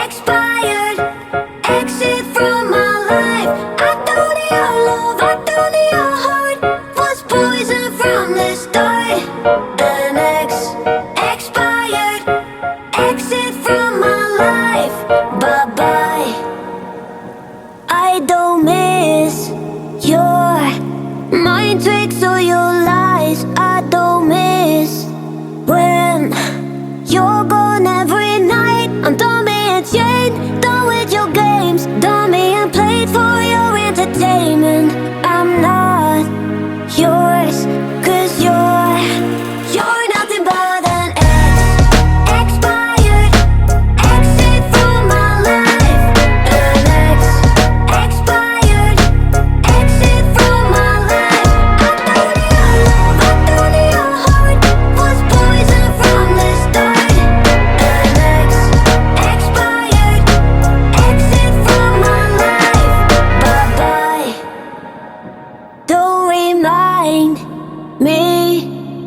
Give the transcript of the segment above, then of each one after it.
expired. Exit from my life. I thought your love, I thought your heart was poison from the start. An expired. Exit from my life. Bye bye. I don't miss your mind tricks or your lies. I don't miss when you're gone every night. I'm done being chained, done with your games, done being played for your entertainment. I'm not yours, 'cause you're nothing but an expired. Exit from my life. An expired. Exit from my life. I thought your love, I thought your heart was poison from the start. An expired. Exit from my life. Bye bye. Don't remind me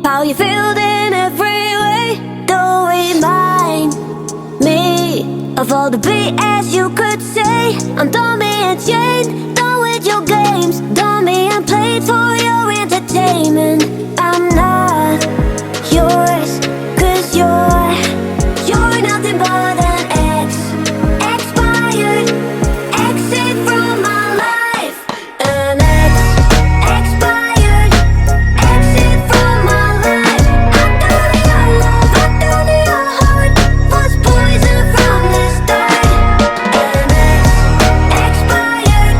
how you feel in every way. Don't remind me of all the BS you could say. I'm done being chained, done with your games, done being played for your entertainment. I'm not yours, 'cause you're nothing but an expired. Exit from my life. An expired. Exit from my life. I thought your love, I thought your heart was poison from the start. An expired.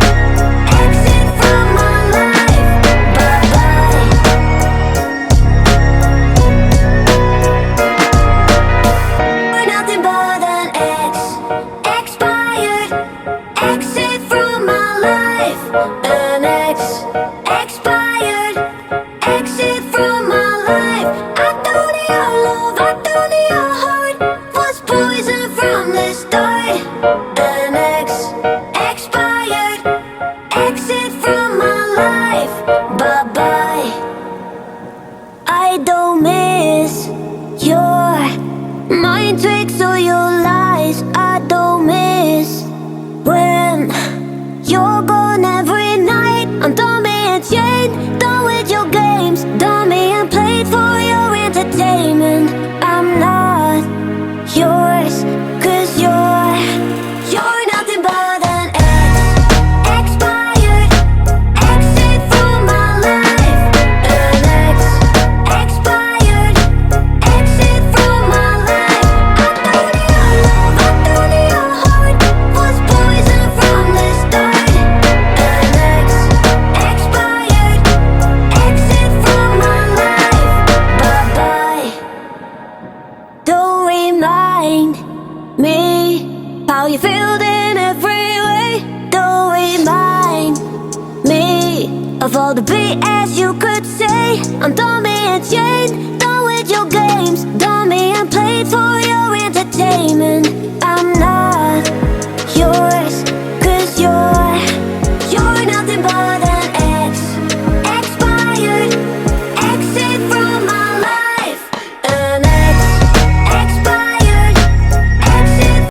Exit from my life. Bye bye. You're nothing but an expired. Exit from my life. An expired. Exit from my life. I thought your love, I thought your heart was poison from the start. An expired. Exit from my life. Bye bye. I don't miss your mind tricks or your lies. I don't miss when you're gone every night. I'm done being chained, done with your games, done being played for your entertainment. I'm not yours, 'cause you're nothing but an expired. Exit from my life. An expired. Exit from my life. I thought your love, I thought your heart was poison from the start. An expired. Exit from my life. Bye bye. Don't remind me how you feel in every way. Don't remind me of all the BS you could say. I'm done being chained, done with your games, done being played for your entertainment.